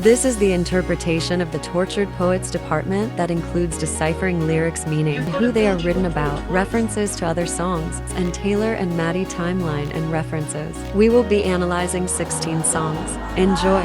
This is the interpretation of the Tortured Poets department that includes deciphering lyrics' meaning, who they are written about, references to other songs, and Taylor and Matty timeline and references. We will be analyzing 16 songs. Enjoy.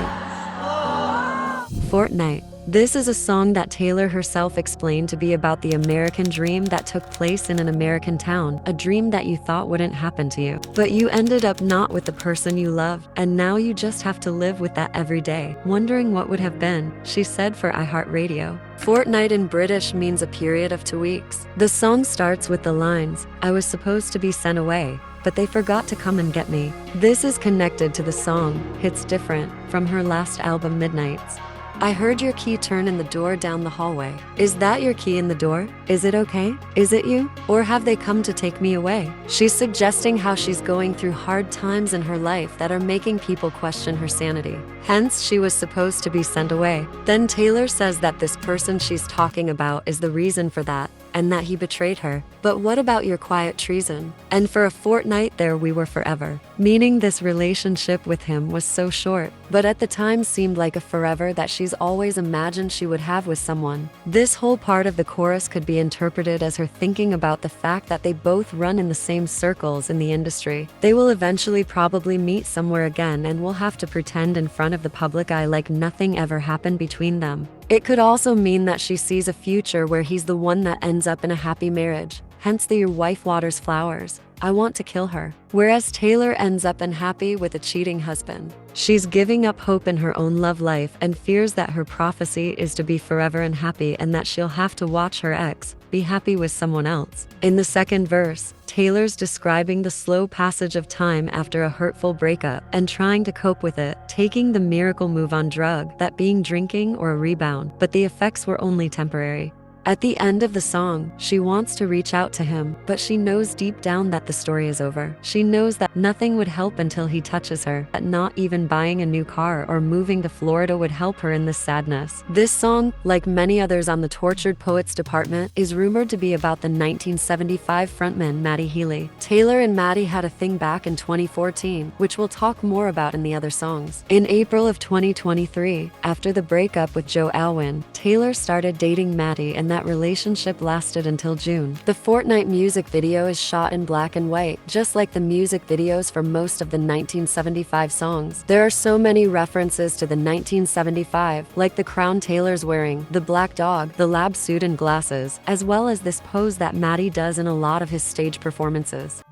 Fortnight. This is a song that Taylor herself explained to be about the American dream that took place in an American town, a dream that you thought wouldn't happen to you. But you ended up not with the person you loved, and now you just have to live with that every day, wondering what would have been, she said for iHeartRadio. Fortnight in British means a period of 2 weeks. The song starts with the lines, "I was supposed to be sent away, but they forgot to come and get me." This is connected to the song, Hits Different, from her last album Midnights. "I heard your key turn in the door down the hallway. Is that your key in the door? Is it okay? Is it you? Or have they come to take me away?" She's suggesting how she's going through hard times in her life that are making people question her sanity. Hence, she was supposed to be sent away. Then Taylor says that this person she's talking about is the reason for that, and that he betrayed her. "But what about your quiet treason? And for a fortnight there we were forever." Meaning this relationship with him was so short, but at the time seemed like a forever that she's always imagined she would have with someone. This whole part of the chorus could be interpreted as her thinking about the fact that they both run in the same circles in the industry. They will eventually probably meet somewhere again and will have to pretend in front of the public eye like nothing ever happened between them. It could also mean that she sees a future where he's the one that ends up in a happy marriage. Hence the "your wife waters flowers. I want to kill her." Whereas Taylor ends up unhappy with a cheating husband. She's giving up hope in her own love life and fears that her prophecy is to be forever unhappy and that she'll have to watch her ex be happy with someone else. In the second verse, Taylor's describing the slow passage of time after a hurtful breakup and trying to cope with it, taking the miracle move on drug, that being drinking or a rebound, but the effects were only temporary. At the end of the song, she wants to reach out to him, but she knows deep down that the story is over. She knows that nothing would help until he touches her, that not even buying a new car or moving to Florida would help her in this sadness. This song, like many others on the Tortured Poets department, is rumored to be about the 1975 frontman Matty Healy. Taylor and Matty had a thing back in 2014, which we'll talk more about in the other songs. In April of 2023, after the breakup with Joe Alwyn, Taylor started dating Matty, and that relationship lasted until June. The Fortnight music video is shot in black and white, just like the music videos for most of the 1975 songs. There are so many references to the 1975, like the crown Taylor's wearing, the black dog, the lab suit and glasses, as well as this pose that Matty does in a lot of his stage performances.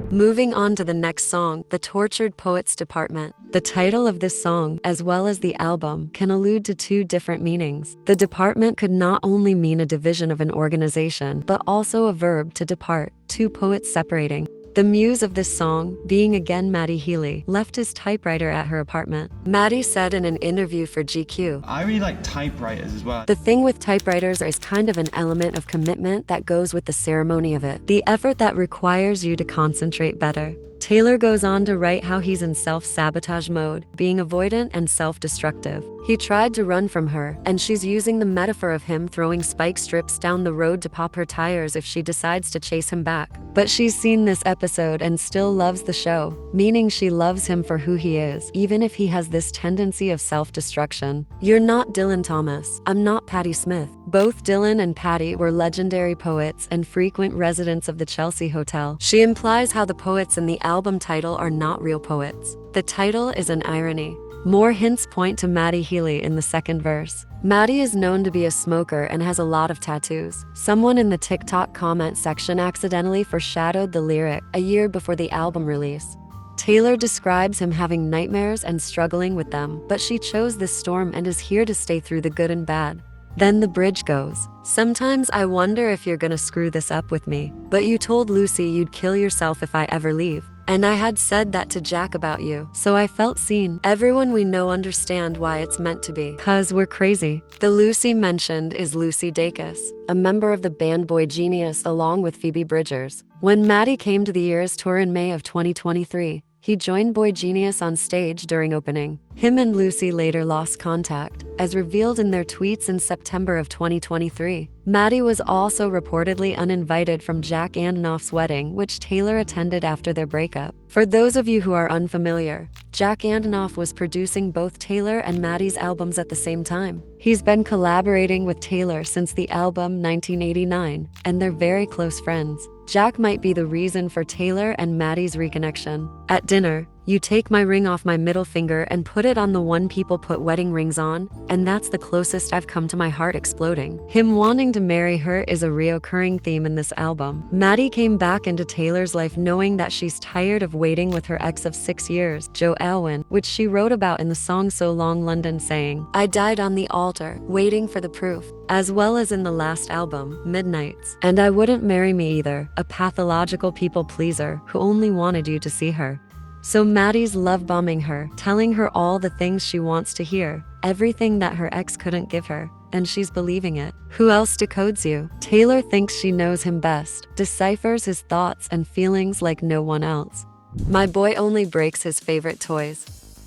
Moving on to the next song, The Tortured Poets Department. The title of this song, as well as the album, can allude to two different meanings. The department could not only mean a division of an organization, but also a verb to depart, two poets separating. The muse of this song, being again Matty Healy, left his typewriter at her apartment. Matty said in an interview for GQ, "I really like typewriters as well. The thing with typewriters is kind of an element of commitment that goes with the ceremony of it. The effort that requires you to concentrate better." Taylor goes on to write how he's in self-sabotage mode, being avoidant and self-destructive. He tried to run from her, and she's using the metaphor of him throwing spike strips down the road to pop her tires if she decides to chase him back. But she's seen this episode and still loves the show, meaning she loves him for who he is, even if he has this tendency of self-destruction. "You're not Dylan Thomas. I'm not Patti Smith." Both Dylan and Patti were legendary poets and frequent residents of the Chelsea Hotel. She implies how the poets in the album title are not real poets. The title is an irony. More hints point to Matty Healy in the second verse. Matty is known to be a smoker and has a lot of tattoos. Someone in the TikTok comment section accidentally foreshadowed the lyric a year before the album release. Taylor describes him having nightmares and struggling with them, but she chose this storm and is here to stay through the good and bad. Then the bridge goes, "Sometimes I wonder if you're gonna screw this up with me, but you told Lucy you'd kill yourself if I ever leave. And I had said that to Jack about you, so I felt seen. Everyone we know understand why it's meant to be, 'cause we're crazy." The Lucy mentioned is Lucy Dacus, a member of the band Boy Genius along with Phoebe Bridgers. When Matty came to the Eras tour in May of 2023, he joined Boy Genius on stage during opening. Him and Lucy later lost contact, as revealed in their tweets in September of 2023. Matty was also reportedly uninvited from Jack Antonoff's wedding, which Taylor attended after their breakup. For those of you who are unfamiliar, Jack Antonoff was producing both Taylor and Matty's albums at the same time. He's been collaborating with Taylor since the album 1989, and they're very close friends. Jack might be the reason for Taylor and Matty's reconnection. At dinner, you take my ring off my middle finger and put it on the one people put wedding rings on, and that's the closest I've come to my heart exploding. Him wanting to marry her is a reoccurring theme in this album. Matty came back into Taylor's life knowing that she's tired of waiting with her ex of 6 years, Joe Alwyn, which she wrote about in the song So Long London, saying, "I died on the altar, waiting for the proof," as well as in the last album, Midnights. "And I wouldn't marry me either, a pathological people pleaser who only wanted you to see her." So Matty's love bombing her, telling her all the things she wants to hear, everything that her ex couldn't give her, and she's believing it. Who else decodes you? Taylor thinks she knows him best, deciphers his thoughts and feelings like no one else. My boy only breaks his favorite toys.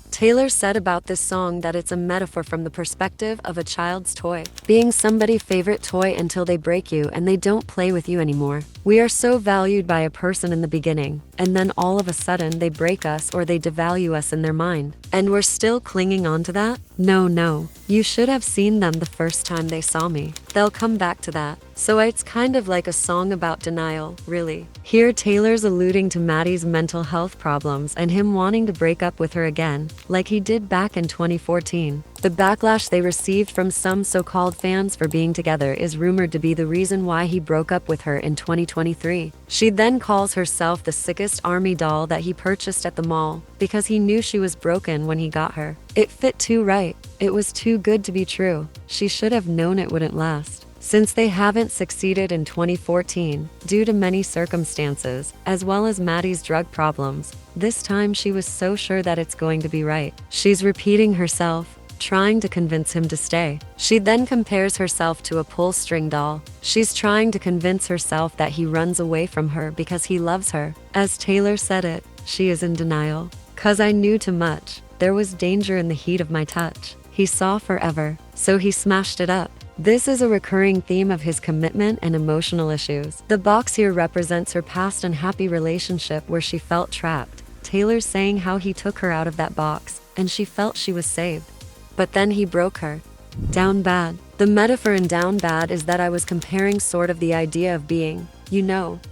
Taylor said about this song that it's a metaphor from the perspective of a child's toy, being somebody's favorite toy until they break you and they don't play with you anymore. We are so valued by a person in the beginning, and then all of a sudden they break us or they devalue us in their mind. And we're still clinging on to that? No. You should have seen them the first time they saw me. They'll come back to that. So it's kind of like a song about denial, really. Here Taylor's alluding to Matty's mental health problems and him wanting to break up with her again, like he did back in 2014. The backlash they received from some so-called fans for being together is rumored to be the reason why he broke up with her in 2023. She then calls herself the sickest army doll that he purchased at the mall, because he knew she was broken when he got her. It fit too right. It was too good to be true. She should have known it wouldn't last. Since they haven't succeeded in 2014, due to many circumstances, as well as Matty's drug problems, this time she was so sure that it's going to be right. She's repeating herself, trying to convince him to stay. She then compares herself to a pull-string doll. She's trying to convince herself that he runs away from her because he loves her. As Taylor said it, she is in denial. "'Cause I knew too much. There was danger in the heat of my touch. He saw forever, so he smashed it up." This is a recurring theme of his commitment and emotional issues. The box here represents her past unhappy relationship where she felt trapped. Taylor's saying how he took her out of that box, and she felt she was saved. But then he broke her. Down bad. The metaphor in down bad is that I was comparing sort of the idea of being,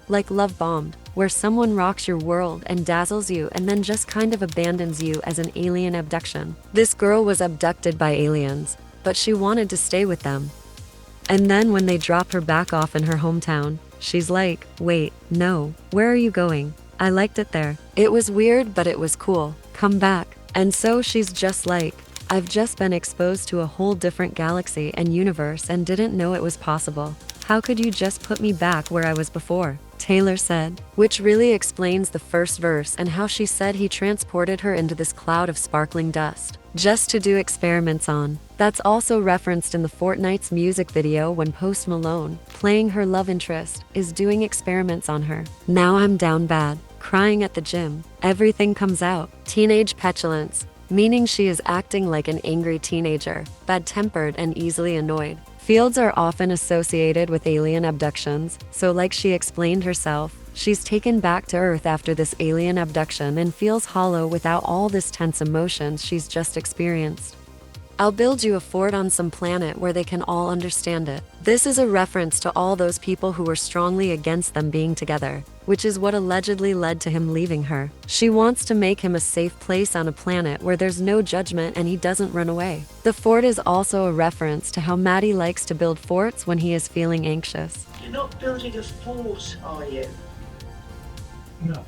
like love bombed, where someone rocks your world and dazzles you and then just kind of abandons you as an alien abduction. This girl was abducted by aliens, but she wanted to stay with them. And then when they drop her back off in her hometown, she's like, "Wait, no, where are you going? I liked it there. It was weird, but it was cool. Come back." And so she's just like, "I've just been exposed to a whole different galaxy and universe and didn't know it was possible. How could you just put me back where I was before?" Taylor said, which really explains the first verse and how she said he transported her into this cloud of sparkling dust, just to do experiments on. That's also referenced in the Fortnight's music video when Post Malone, playing her love interest, is doing experiments on her. "Now I'm down bad, crying at the gym. Everything comes out. Teenage petulance," meaning she is acting like an angry teenager, bad-tempered and easily annoyed. Fields are often associated with alien abductions, so like she explained herself, she's taken back to Earth after this alien abduction and feels hollow without all this tense emotions she's just experienced. "I'll build you a fort on some planet where they can all understand it." This is a reference to all those people who were strongly against them being together, which is what allegedly led to him leaving her. She wants to make him a safe place on a planet where there's no judgment and he doesn't run away. The fort is also a reference to how Matty likes to build forts when he is feeling anxious. You're not building a fort, are you? No,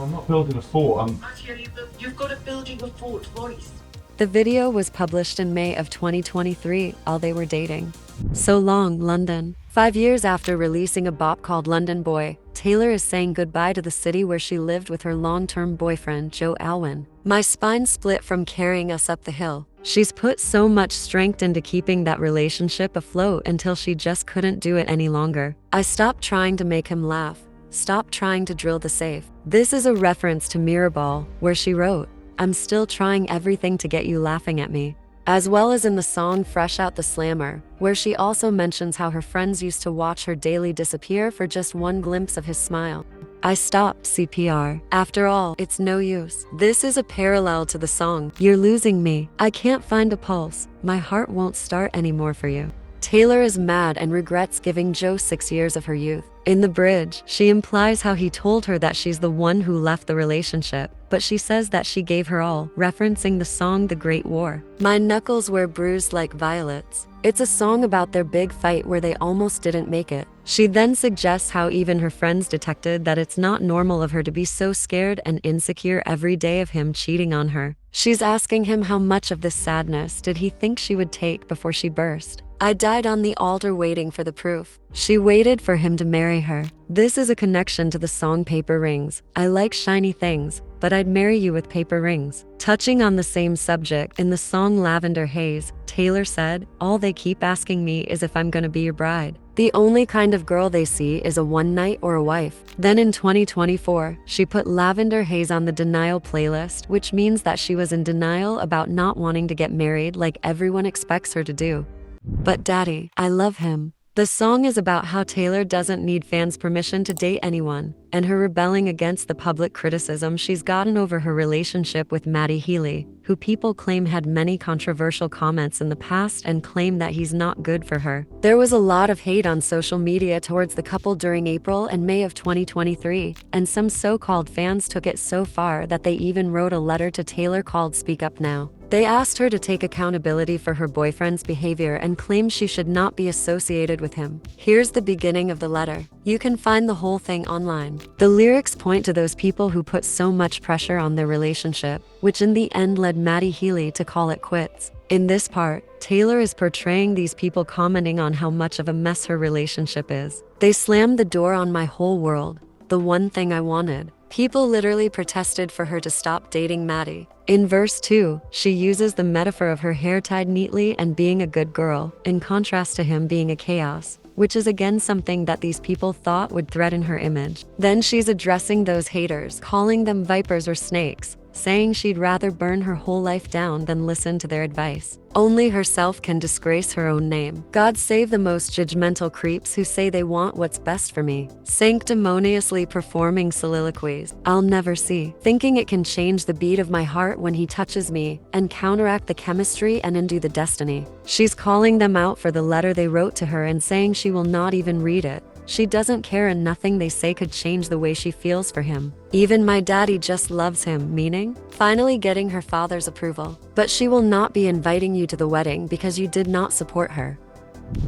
I'm not building a fort. Matty, you've got a building a fort voice. The video was published in May of 2023 while they were dating. So Long London. 5 years after releasing a bop called London Boy, Taylor is saying goodbye to the city where she lived with her long-term boyfriend, Joe Alwyn. "My spine split from carrying us up the hill." She's put so much strength into keeping that relationship afloat until she just couldn't do it any longer. "I stopped trying to make him laugh. Stopped trying to drill the safe." This is a reference to Mirrorball, where she wrote, "I'm still trying everything to get you laughing at me." As well as in the song Fresh Out the Slammer, where she also mentions how her friends used to watch her daily disappear for just one glimpse of his smile. I stopped CPR. After all, it's no use. This is a parallel to the song, You're Losing Me. I can't find a pulse. My heart won't start anymore for you. Taylor is mad and regrets giving Joe 6 years of her youth. In the bridge, she implies how he told her that she's the one who left the relationship, but she says that she gave her all, referencing the song The Great War. My knuckles were bruised like violets. It's a song about their big fight where they almost didn't make it. She then suggests how even her friends detected that it's not normal of her to be so scared and insecure every day of him cheating on her. She's asking him how much of this sadness did he think she would take before she burst. I died on the altar waiting for the proof. She waited for him to marry her. This is a connection to the song Paper Rings. I like shiny things, but I'd marry you with paper rings. Touching on the same subject, in the song Lavender Haze, Taylor said, all they keep asking me is if I'm gonna be your bride. The only kind of girl they see is a one night or a wife. Then in 2024, she put Lavender Haze on the denial playlist, which means that she was in denial about not wanting to get married like everyone expects her to do. But Daddy, I love him. The song is about how Taylor doesn't need fans' permission to date anyone, and her rebelling against the public criticism she's gotten over her relationship with Matty Healy, who people claim had many controversial comments in the past and claim that he's not good for her. There was a lot of hate on social media towards the couple during April and May of 2023, and some so-called fans took it so far that they even wrote a letter to Taylor called Speak Up Now. They asked her to take accountability for her boyfriend's behavior and claimed she should not be associated with him. Here's the beginning of the letter. You can find the whole thing online. The lyrics point to those people who put so much pressure on their relationship, which in the end led Matty Healy to call it quits. In this part, Taylor is portraying these people commenting on how much of a mess her relationship is. They slammed the door on my whole world, the one thing I wanted. People literally protested for her to stop dating Matty. In verse 2, she uses the metaphor of her hair tied neatly and being a good girl, in contrast to him being a chaos, which is again something that these people thought would threaten her image. Then she's addressing those haters, calling them vipers or snakes, saying she'd rather burn her whole life down than listen to their advice. Only herself can disgrace her own name. God save the most judgmental creeps who say they want what's best for me. Sanctimoniously performing soliloquies I'll never see, thinking it can change the beat of my heart when he touches me and counteract the chemistry and undo the destiny. She's calling them out for the letter they wrote to her and saying she will not even read it. She doesn't care and nothing they say could change the way she feels for him. Even my daddy just loves him, meaning finally getting her father's approval. But she will not be inviting you to the wedding because you did not support her.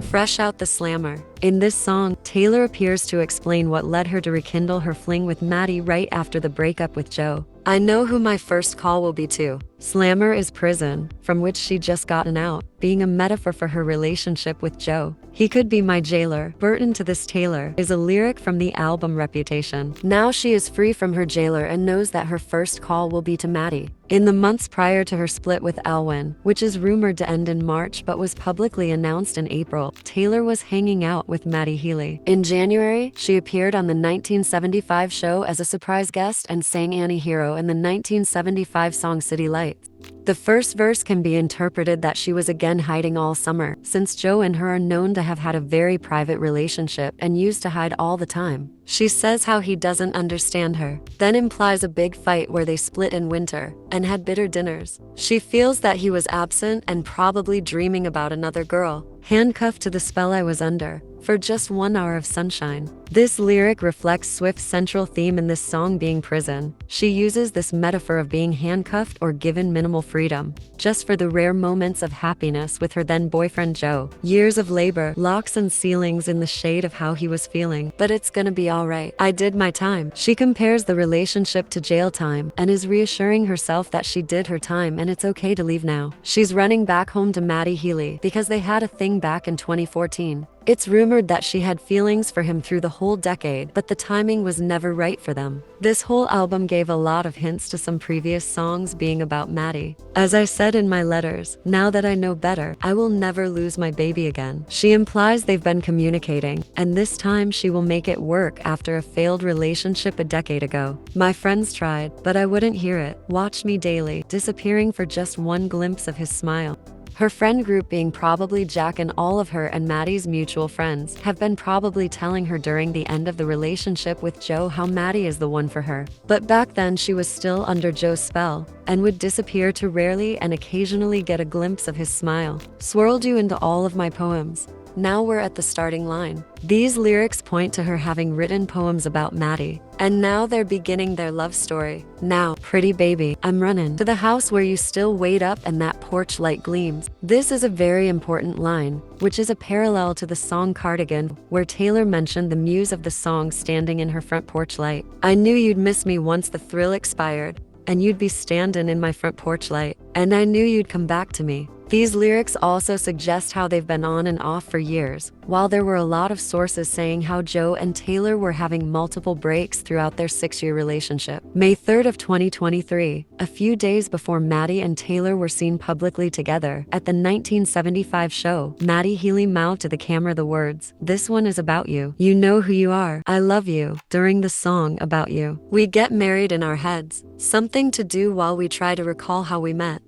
Fresh out the slammer. In this song, Taylor appears to explain what led her to rekindle her fling with Matty right after the breakup with Joe. I know who my first call will be to. Slammer is prison, from which she just gotten out, being a metaphor for her relationship with Joe. He could be my jailer. Burton to this Taylor is a lyric from the album Reputation. Now she is free from her jailer and knows that her first call will be to Matty. In the months prior to her split with Alwyn, which is rumored to end in March but was publicly announced in April, Taylor was hanging out with Matty Healy. In January, she appeared on the 1975 show as a surprise guest and sang Anti-Hero in the 1975 song City Lights. The first verse can be interpreted that she was again hiding all summer, since Joe and her are known to have had a very private relationship and used to hide all the time. She says how he doesn't understand her, then implies a big fight where they split in winter and had bitter dinners. She feels that he was absent and probably dreaming about another girl, handcuffed to the spell I was under, for just 1 hour of sunshine. This lyric reflects Swift's central theme in this song being prison. She uses this metaphor of being handcuffed or given minimal freedom, just for the rare moments of happiness with her then boyfriend Joe. Years of labor, locks and ceilings in the shade of how he was feeling, but it's gonna be alright. I did my time. She compares the relationship to jail time and is reassuring herself that she did her time and it's okay to leave now. She's running back home to Matty Healy because they had a thing back in 2014. It's rumored that she had feelings for him through the whole decade, but the timing was never right for them. This whole album gave a lot of hints to some previous songs being about Matty. As I said in my letters, now that I know better, I will never lose my baby again. She implies they've been communicating, and this time she will make it work after a failed relationship a decade ago. My friends tried, but I wouldn't hear it. Watch me daily, disappearing for just one glimpse of his smile. Her friend group, being probably Jack and all of her and Matty's mutual friends, have been probably telling her during the end of the relationship with Joe how Matty is the one for her. But back then she was still under Joe's spell and would disappear to rarely and occasionally get a glimpse of his smile. Swirled you into all of my poems. Now we're at the starting line. These lyrics point to her having written poems about Matty, and now they're beginning their love story. Now, pretty baby, I'm running to the house where you still wait up and that porch light gleams. This is a very important line, which is a parallel to the song Cardigan, where Taylor mentioned the muse of the song standing in her front porch light. I knew you'd miss me once the thrill expired, and you'd be standing in my front porch light, and I knew you'd come back to me. These lyrics also suggest how they've been on and off for years, while there were a lot of sources saying how Joe and Taylor were having multiple breaks throughout their 6-year relationship. May 3rd of 2023, a few days before Matty and Taylor were seen publicly together at the 1975 show, Matty Healy mouthed to the camera the words, "This one is about you. You know who you are. I love you," during the song About You. We get married in our heads, something to do while we try to recall how we met.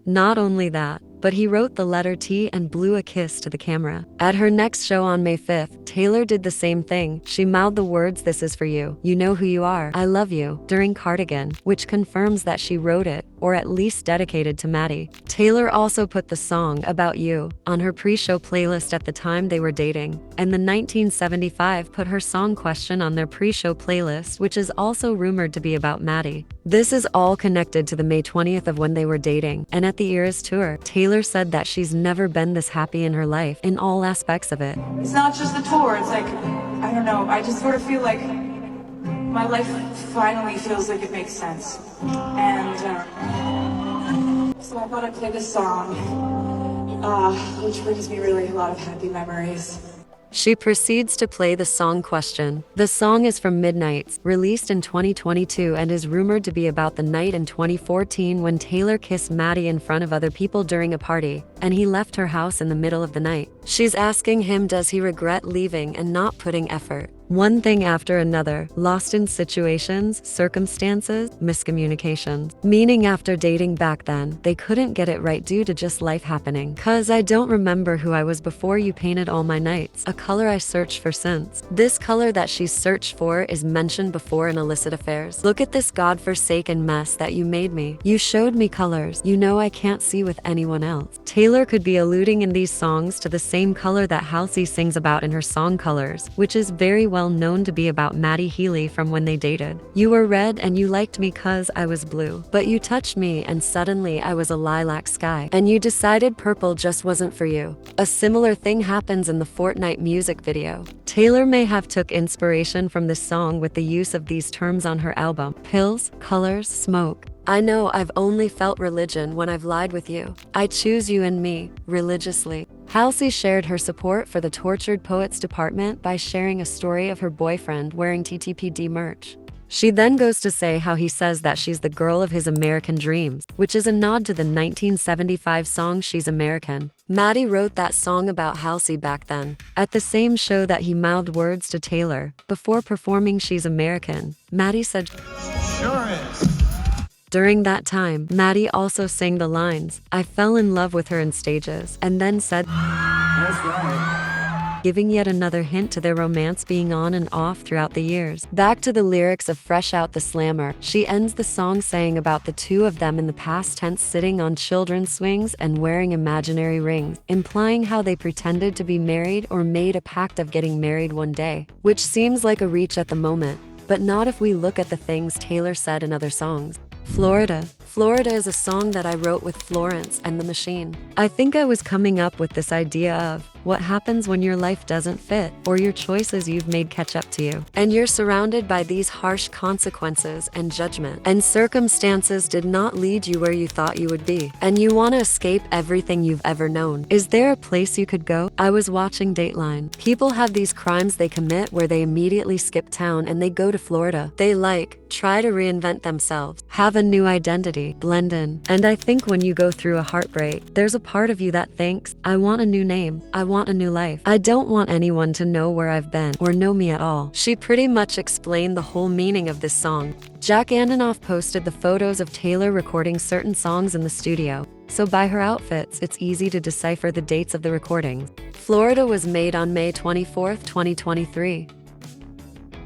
Not only that, but he wrote the letter T and blew a kiss to the camera. At her next show on May 5th, Taylor did the same thing. She mouthed the words, "This is for you. You know who you are. I love you," during Cardigan, which confirms that she wrote it, or at least dedicated to Matty. Taylor also put the song About You on her pre-show playlist at the time they were dating, and the 1975 put her song Question on their pre-show playlist, which is also rumored to be about Matty. This is all connected to the May 20th of when they were dating, and at the Eras tour, Taylor said that she's never been this happy in her life in all aspects of it. It's not just the tour, it's like, I don't know, I just sort of feel like my life finally feels like it makes sense. And so I thought I'd play this song, which brings me really a lot of happy memories. She proceeds to play the song Question. The song is from Midnights, released in 2022, and is rumored to be about the night in 2014 when Taylor kissed Matty in front of other people during a party, and he left her house in the middle of the night. She's asking him, does he regret leaving and not putting effort? One thing after another, lost in situations, circumstances, miscommunications. Meaning after dating back then, they couldn't get it right due to just life happening. "'Cause I don't remember who I was before you painted all my nights, a color I searched for since." This color that she's searched for is mentioned before in illicit affairs. "Look at this godforsaken mess that you made me. You showed me colors you know I can't see with anyone else." Taylor could be alluding in these songs to the same color that Halsey sings about in her song Colors, which is very well known to be about Matty Healy from when they dated. "You were red and you liked me 'cause I was blue. But you touched me and suddenly I was a lilac sky. And you decided purple just wasn't for you." A similar thing happens in the Fortnight music video. Taylor may have took inspiration from this song with the use of these terms on her album. "Pills, colors, smoke. I know I've only felt religion when I've lied with you. I choose you and me, religiously." Halsey shared her support for the Tortured Poets Department by sharing a story of her boyfriend wearing TTPD merch. She then goes to say how he says that she's the girl of his American dreams, which is a nod to the 1975 song She's American. Matty wrote that song about Halsey back then, at the same show that he mouthed words to Taylor. Before performing She's American, Matty said, Sure is. During that time, Matty also sang the lines, "I fell in love with her in stages," and then said, That's right. giving yet another hint to their romance being on and off throughout the years. Back to the lyrics of Fresh Out the Slammer, she ends the song saying about the two of them in the past tense sitting on children's swings and wearing imaginary rings, implying how they pretended to be married or made a pact of getting married one day, which seems like a reach at the moment, but not if we look at the things Taylor said in other songs. Florida. Florida is a song that I wrote with Florence and the Machine. I think I was coming up with this idea of what happens when your life doesn't fit or your choices you've made catch up to you. And you're surrounded by these harsh consequences and judgment. And circumstances did not lead you where you thought you would be. And you want to escape everything you've ever known. Is there a place you could go? I was watching Dateline. People have these crimes they commit where they immediately skip town and they go to Florida. They try to reinvent themselves, have a new identity, blend in. And I think when you go through a heartbreak, there's a part of you that thinks, I want a new name. I want a new life. I don't want anyone to know where I've been or know me at all. She pretty much explained the whole meaning of this song. Jack Antonoff posted the photos of Taylor recording certain songs in the studio, so by her outfits, it's easy to decipher the dates of the recordings. Florida was made on May 24, 2023.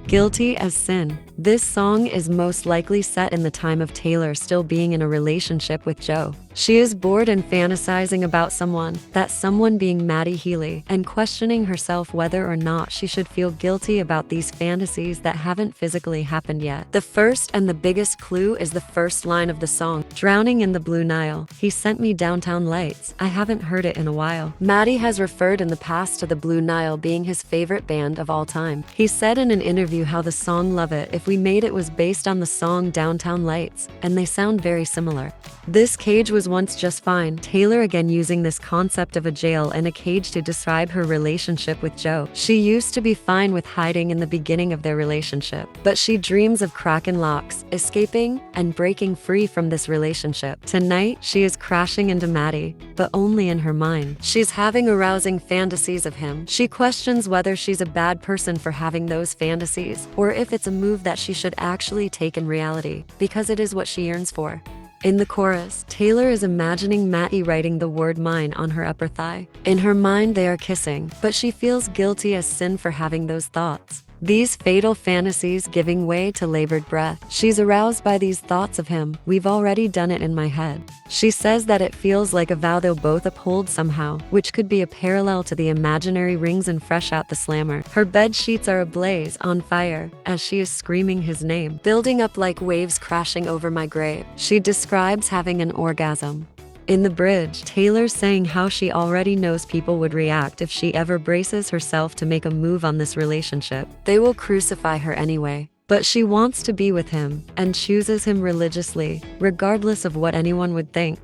Guilty as Sin. This song is most likely set in the time of Taylor still being in a relationship with Joe. She is bored and fantasizing about someone, that someone being Matty Healy, and questioning herself whether or not she should feel guilty about these fantasies that haven't physically happened yet. The first and the biggest clue is the first line of the song, "Drowning in the Blue Nile. He sent me downtown lights." I haven't heard it in a while. Matty has referred in the past to the Blue Nile being his favorite band of all time. He said in an interview how the song Love It If We Made It was based on the song Downtown Lights, and they sound very similar. This cage was once just fine. Taylor again using this concept of a jail and a cage to describe her relationship with Joe. She used to be fine with hiding in the beginning of their relationship, but she dreams of cracking locks, escaping, and breaking free from this relationship. Tonight, she is crashing into Matty, but only in her mind. She's having arousing fantasies of him. She questions whether she's a bad person for having those fantasies, or if it's a move that she should actually take in reality, because it is what she yearns for. In the chorus, Taylor is imagining Matty writing the word mine on her upper thigh. In her mind, they are kissing, but she feels guilty as sin for having those thoughts. These fatal fantasies giving way to labored breath. She's aroused by these thoughts of him. We've already done it in my head. She says that it feels like a vow they'll both uphold somehow, which could be a parallel to the imaginary rings and Fresh Out the Slammer. Her bed sheets are ablaze, on fire, as she is screaming his name, building up like waves crashing over my grave. She describes having an orgasm. In the bridge, Taylor's saying how she already knows people would react if she ever braces herself to make a move on this relationship. They will crucify her anyway. But she wants to be with him, and chooses him religiously, regardless of what anyone would think.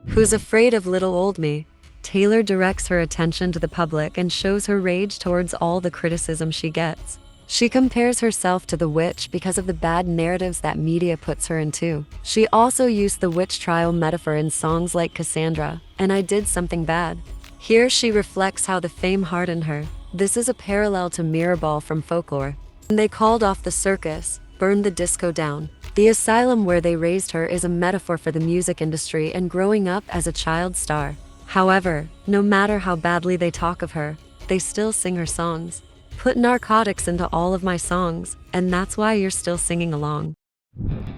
Who's afraid of little old me? Taylor directs her attention to the public and shows her rage towards all the criticism she gets. She compares herself to the witch because of the bad narratives that media puts her into. She also used the witch trial metaphor in songs like Cassandra, and I Did Something Bad. Here she reflects how the fame hardened her. This is a parallel to Mirrorball from Folklore. When they called off the circus, burned the disco down. The asylum where they raised her is a metaphor for the music industry and growing up as a child star. However, no matter how badly they talk of her, they still sing her songs. Put narcotics into all of my songs, and that's why you're still singing along.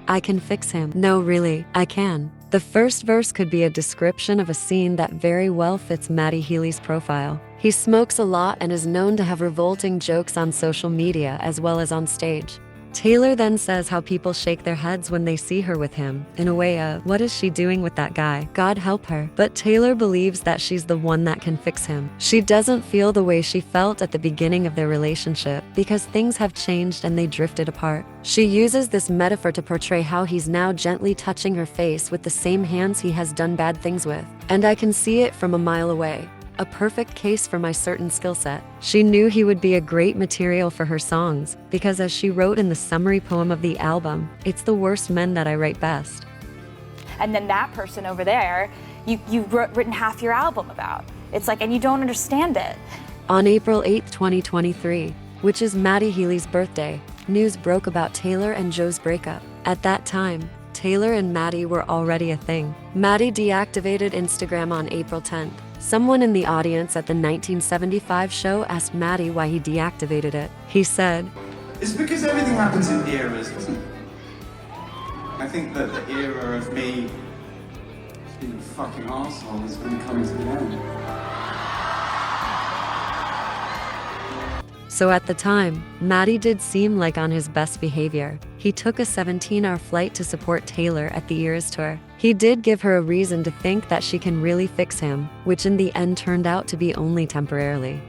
I can fix him. No, really, I can. The first verse could be a description of a scene that very well fits Matty Healy's profile. He smokes a lot and is known to have revolting jokes on social media as well as on stage. Taylor then says how people shake their heads when they see her with him, in a way of, what is she doing with that guy? God help her. But Taylor believes that she's the one that can fix him. She doesn't feel the way she felt at the beginning of their relationship, because things have changed and they drifted apart. She uses this metaphor to portray how he's now gently touching her face with the same hands he has done bad things with. And I can see it from a mile away. A perfect case for my certain skill set. She knew he would be a great material for her songs, because as she wrote in the summary poem of the album, it's the worst men that I write best. And then that person over there, you've written half your album about. It's like, and you don't understand it. On April 8, 2023, which is Matty Healy's birthday, news broke about Taylor and Joe's breakup. At that time, Taylor and Matty were already a thing. Matty deactivated Instagram on April 10th. Someone in the audience at the 1975 show asked Matty why he deactivated it. He said, It's because everything happens in eras, doesn't it? I think that the era of me being a fucking arsehole is going to come to an end. So at the time, Matty did seem like on his best behavior. He took a 17-hour flight to support Taylor at the Eras tour. He did give her a reason to think that she can really fix him, which in the end turned out to be only temporarily.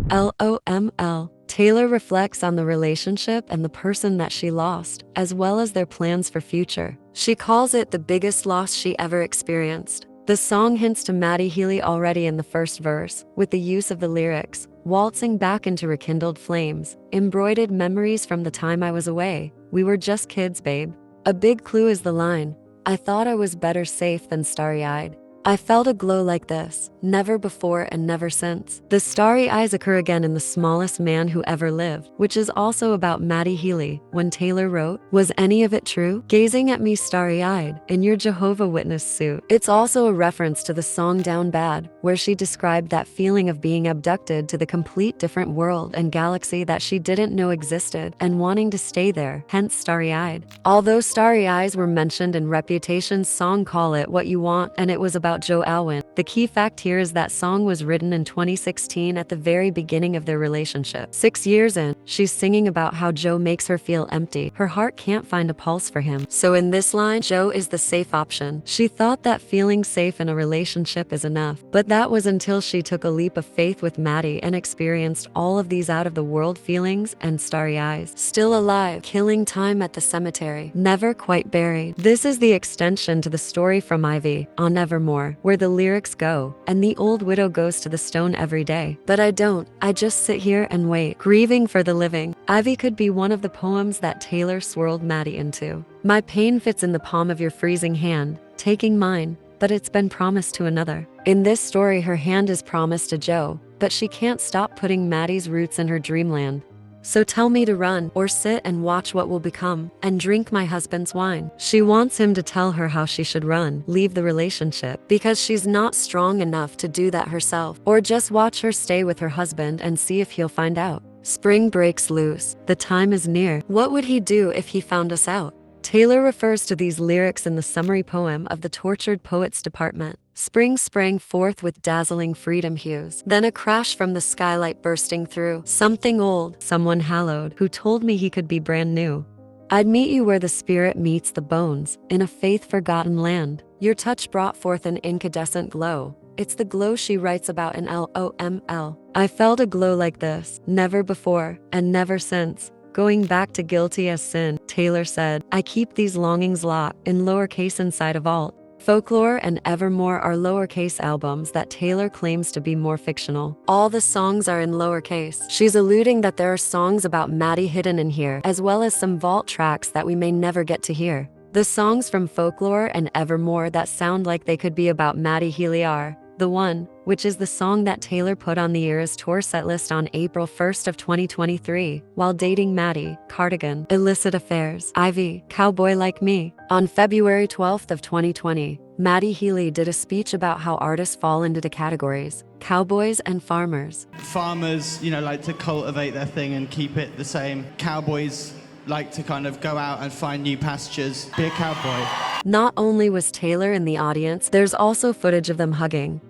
LOML. Taylor reflects on the relationship and the person that she lost, as well as their plans for future. She calls it the biggest loss she ever experienced. The song hints to Matty Healy already in the first verse, with the use of the lyrics, waltzing back into rekindled flames, embroidered memories from the time I was away. We were just kids, babe. A big clue is the line, I thought I was better safe than starry-eyed. I felt a glow like this, never before and never since. The starry eyes occur again in The Smallest Man Who Ever Lived, which is also about Matty Healy, when Taylor wrote, "Was any of it true? Gazing at me starry-eyed, in your Jehovah Witness suit." It's also a reference to the song Down Bad, where she described that feeling of being abducted to the complete different world and galaxy that she didn't know existed and wanting to stay there, hence starry-eyed. Although starry eyes were mentioned in Reputation's song Call It What You Want, and it was about Joe Alwyn, the key fact here is that song was written in 2016 at the very beginning of their relationship. 6 years in, she's singing about how Joe makes her feel empty. Her heart can't find a pulse for him. So in this line, Joe is the safe option. She thought that feeling safe in a relationship is enough, but that was until she took a leap of faith with Matty and experienced all of these out-of-the-world feelings and starry eyes. Still alive, killing time at the cemetery, never quite buried. This is the extension to the story from Ivy on Evermore, where the lyrics go, and the old widow goes to the stone every day. But I don't, I just sit here and wait, grieving for the living. Ivy could be one of the poems that Taylor swirled Matty into. My pain fits in the palm of your freezing hand, taking mine, but it's been promised to another. In this story, her hand is promised to Joe, but she can't stop putting Matty's roots in her dreamland. So tell me to run, or sit and watch what will become, and drink my husband's wine. She wants him to tell her how she should run, leave the relationship, because she's not strong enough to do that herself, or just watch her stay with her husband and see if he'll find out. Spring breaks loose. The time is near. What would he do if he found us out? Taylor refers to these lyrics in the summary poem of the Tortured Poets Department. Spring sprang forth with dazzling freedom hues. Then a crash from the skylight bursting through. Something old, someone hallowed, who told me he could be brand new. I'd meet you where the spirit meets the bones, in a faith-forgotten land. Your touch brought forth an incandescent glow. It's the glow she writes about in Loml. I felt a glow like this, never before, and never since. Going back to Guilty as Sin, Taylor said, I keep these longings locked, in lowercase inside a vault. Folklore and Evermore are lowercase albums that Taylor claims to be more fictional. All the songs are in lowercase. She's alluding that there are songs about Matty hidden in here, as well as some vault tracks that we may never get to hear. The songs from Folklore and Evermore that sound like they could be about Matty Healy are The One, which is the song that Taylor put on the Eras tour setlist on April 1st of 2023, while dating Matty, Cardigan, Illicit Affairs, Ivy, Cowboy Like Me. On February 12th of 2020, Matty Healy did a speech about how artists fall into the categories, cowboys and farmers. Farmers, like to cultivate their thing and keep it the same. Cowboys like to kind of go out and find new pastures. Be a cowboy. Not only was Taylor in the audience, there's also footage of them hugging.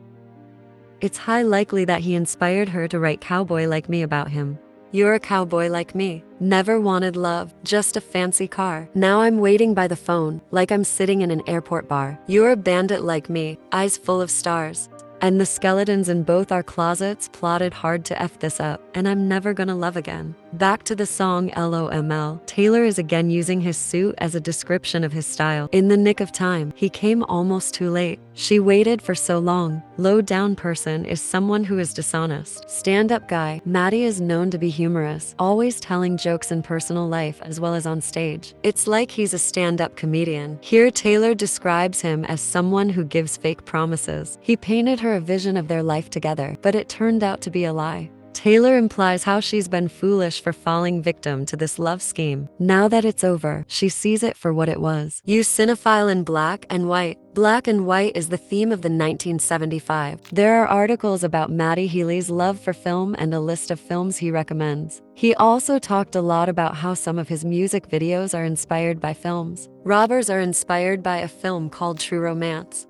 It's high likely that he inspired her to write Cowboy Like Me about him. You're a cowboy like me. Never wanted love, just a fancy car. Now I'm waiting by the phone, like I'm sitting in an airport bar. You're a bandit like me, eyes full of stars. And the skeletons in both our closets plotted hard to F this up, and I'm never gonna love again. Back to the song Loml. Taylor is again using his suit as a description of his style. In the nick of time, he came almost too late. She waited for so long. Low down person is someone who is dishonest. Stand-up guy. Matty is known to be humorous, always telling jokes in personal life as well as on stage. It's like he's a stand-up comedian. Here Taylor describes him as someone who gives fake promises. He painted her a vision of their life together, but it turned out to be a lie. Taylor implies how she's been foolish for falling victim to this love scheme. Now that it's over, she sees it for what it was. You cinephile in black and white. Black and white is the theme of the 1975. There are articles about Matty Healy's love for film and a list of films he recommends. He also talked a lot about how some of his music videos are inspired by films. Robbers are inspired by a film called True Romance.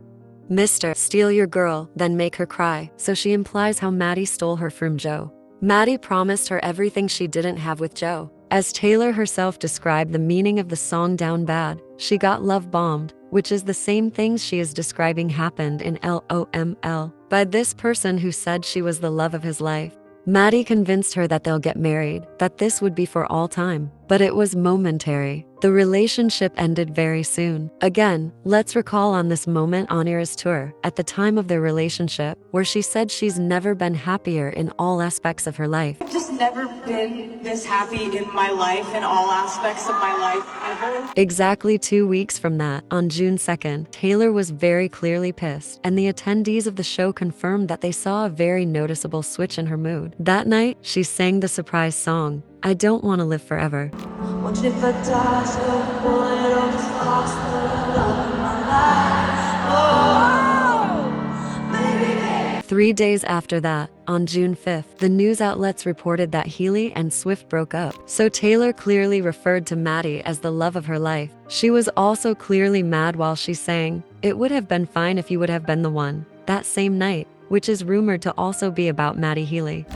Mr. Steal your girl, then make her cry. So she implies how Matty stole her from Joe. Matty promised her everything she didn't have with Joe. As Taylor herself described the meaning of the song Down Bad, she got love bombed, which is the same things she is describing happened in Loml by this person who said she was the love of his life. Matty convinced her that they'll get married, that this would be for all time. But it was momentary. The relationship ended very soon. Again, let's recall on this moment on Eras tour, at the time of their relationship, where she said she's never been happier in all aspects of her life. I've just never been this happy in my life, in all aspects of my life, ever. Exactly 2 weeks from that, on June 2nd, Taylor was very clearly pissed, and the attendees of the show confirmed that they saw a very noticeable switch in her mood. That night, she sang the surprise song, I Don't Want to Live Forever. What if I die so bored or just lost the love of my life? Oh, baby. 3 days after that, on June 5th, the news outlets reported that Healy and Swift broke up. So Taylor clearly referred to Matty as the love of her life. She was also clearly mad while she sang, It would have been fine if you would have been the one, that same night, which is rumored to also be about Matty Healy.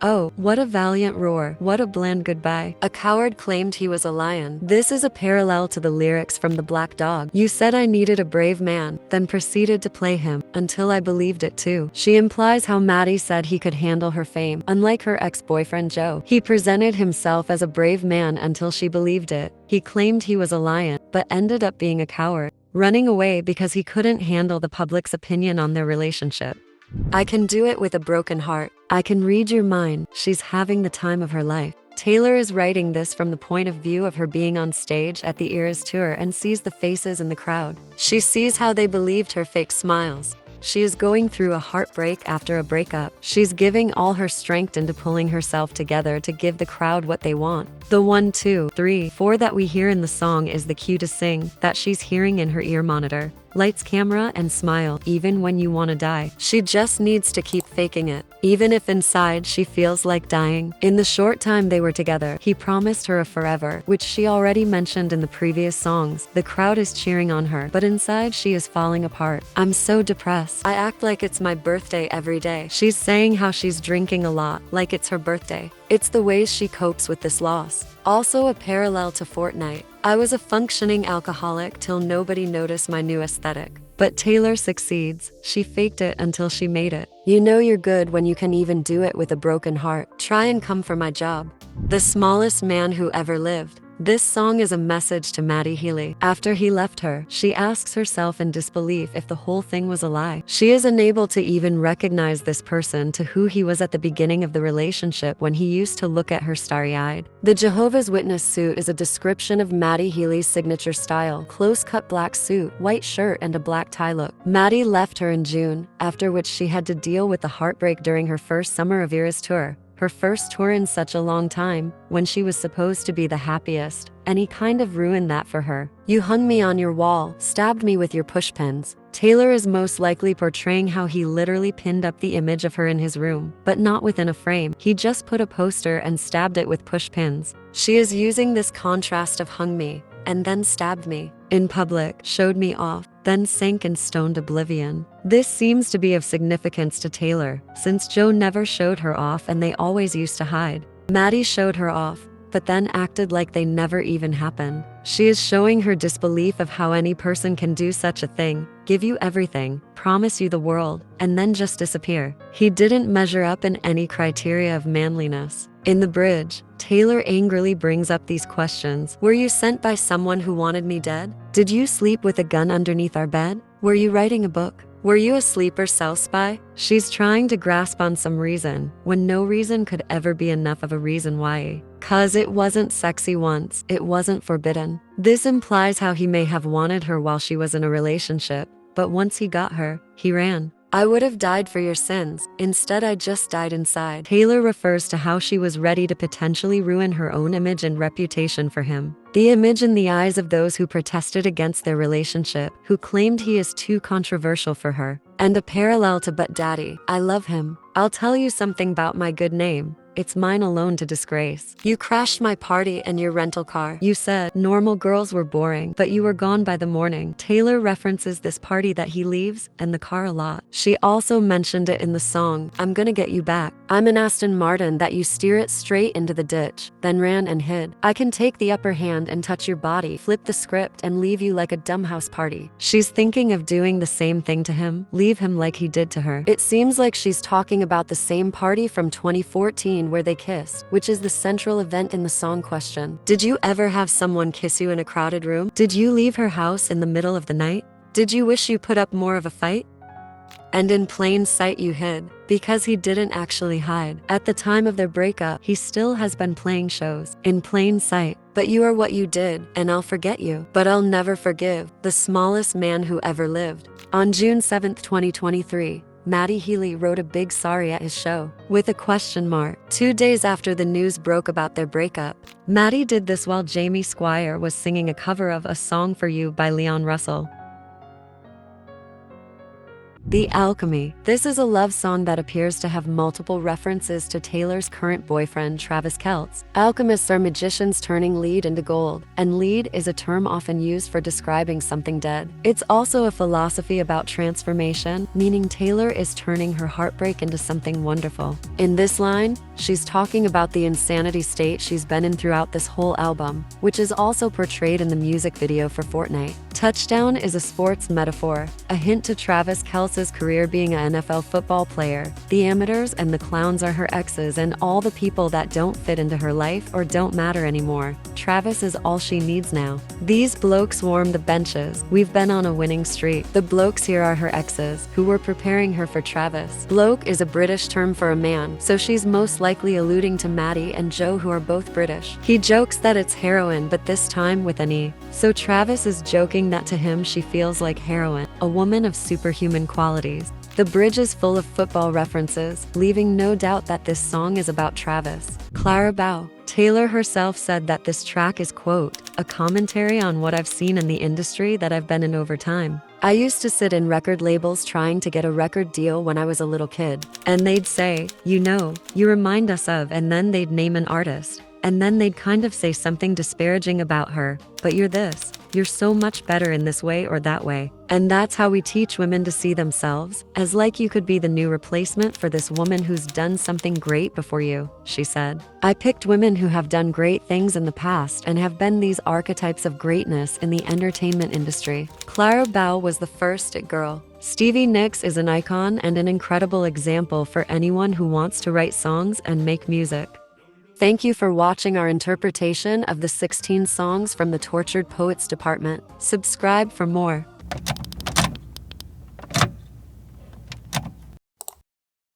Oh, what a valiant roar, what a bland goodbye. A coward claimed he was a lion. This is a parallel to the lyrics from The Black Dog. You said I needed a brave man, then proceeded to play him, until I believed it too. She implies how Matty said he could handle her fame, unlike her ex-boyfriend Joe. He presented himself as a brave man until she believed it. He claimed he was a lion, but ended up being a coward, running away because he couldn't handle the public's opinion on their relationship. I can do it with a broken heart. I can read your mind. She's having the time of her life. Taylor is writing this from the point of view of her being on stage at the Eras tour and sees the faces in the crowd. She sees how they believed her fake smiles. She is going through a heartbreak after a breakup. She's giving all her strength into pulling herself together to give the crowd what they want. The 1, 2, 3, 4 that we hear in the song is the cue to sing that she's hearing in her ear monitor. Lights, camera, and smile, even when you want to die. She just needs to keep faking it, even if inside she feels like dying. In the short time they were together, he promised her a forever, which she already mentioned in the previous songs. The crowd is cheering on her, but inside she is falling apart. I'm so depressed. I act like it's my birthday every day. She's saying how she's drinking a lot, like it's her birthday. It's the ways she copes with this loss. Also a parallel to Fortnight. I was a functioning alcoholic till nobody noticed my new aesthetic. But Taylor succeeds. She faked it until she made it. You know you're good when you can even do it with a broken heart. Try and come for my job. The smallest man who ever lived. This song is a message to Matty Healy. After he left her, she asks herself in disbelief if the whole thing was a lie. She is unable to even recognize this person to who he was at the beginning of the relationship when he used to look at her starry-eyed. The Jehovah's Witness suit is a description of Matty Healy's signature style. Close-cut black suit, white shirt, and a black tie look. Matty left her in June, after which she had to deal with the heartbreak during her first summer of Eras tour. Her first tour in such a long time, when she was supposed to be the happiest, and he kind of ruined that for her. You hung me on your wall, stabbed me with your pushpins. Taylor is most likely portraying how he literally pinned up the image of her in his room, but not within a frame. He just put a poster and stabbed it with pushpins. She is using this contrast of hung me, and then stabbed me in public, showed me off, then sank in stoned oblivion. This seems to be of significance to Taylor, since Joe never showed her off and they always used to hide. Matty showed her off, but then acted like they never even happened. She is showing her disbelief of how any person can do such a thing, give you everything, promise you the world, and then just disappear. He didn't measure up in any criteria of manliness. In the bridge, Taylor angrily brings up these questions. Were you sent by someone who wanted me dead? Did you sleep with a gun underneath our bed? Were you writing a book? Were you a sleeper cell spy? She's trying to grasp on some reason, when no reason could ever be enough of a reason why. 'Cause it wasn't sexy once, it wasn't forbidden. This implies how he may have wanted her while she was in a relationship, but once he got her, he ran. I would have died for your sins. Instead, I just died inside. Taylor refers to how she was ready to potentially ruin her own image and reputation for him. The image in the eyes of those who protested against their relationship, who claimed he is too controversial for her. And a parallel to But Daddy, I love him. I'll tell you something about my good name. It's mine alone to disgrace. You crashed my party and your rental car. You said normal girls were boring, but you were gone by the morning. Taylor references this party that he leaves and the car a lot. She also mentioned it in the song, I'm gonna get you back. I'm an Aston Martin that you steer it straight into the ditch, then ran and hid. I can take the upper hand and touch your body, flip the script and leave you like a dumb house party. She's thinking of doing the same thing to him, leave him like he did to her. It seems like she's talking about the same party from 2014 where they kissed, which is the central event in the song question. Did you ever have someone kiss you in a crowded room? Did you leave her house in the middle of the night? Did you wish you put up more of a fight? And in plain sight you hid, because he didn't actually hide. At the time of their breakup, he still has been playing shows, in plain sight. But you are what you did, and I'll forget you. But I'll never forgive, the smallest man who ever lived. On June 7, 2023, Matty Healy wrote a big sorry at his show, with a question mark. 2 days after the news broke about their breakup, Matty did this while Jamie Squire was singing a cover of A Song for You by Leon Russell. The Alchemy. This is a love song that appears to have multiple references to Taylor's current boyfriend, Travis Kelce. Alchemists are magicians turning lead into gold, and lead is a term often used for describing something dead. It's also a philosophy about transformation, meaning Taylor is turning her heartbreak into something wonderful. In this line, she's talking about the insanity state she's been in throughout this whole album, which is also portrayed in the music video for Fortnight. Touchdown is a sports metaphor, a hint to Travis Kelce's career being an NFL football player. The amateurs and the clowns are her exes and all the people that don't fit into her life or don't matter anymore. Travis is all she needs now. These blokes warm the benches. We've been on a winning streak. The blokes here are her exes, who were preparing her for Travis. Bloke is a British term for a man, so she's most likely alluding to Matty and Joe, who are both British. He jokes that it's heroin, but this time with an E. So Travis is joking that to him she feels like heroin, a woman of superhuman qualities. The bridge is full of football references, leaving no doubt that this song is about Travis. Clara Bow. Taylor herself said that this track is, quote, a commentary on what I've seen in the industry that I've been in over time. I used to sit in record labels trying to get a record deal when I was a little kid, and they'd say, you know, you remind us of, and then they'd name an artist. And then they'd kind of say something disparaging about her, but you're this, you're so much better in this way or that way. And that's how we teach women to see themselves, as like you could be the new replacement for this woman who's done something great before you, she said. I picked women who have done great things in the past and have been these archetypes of greatness in the entertainment industry. Clara Bow was the first it girl. Stevie Nicks is an icon and an incredible example for anyone who wants to write songs and make music. Thank you for watching our interpretation of the 16 songs from the Tortured Poets Department. Subscribe for more.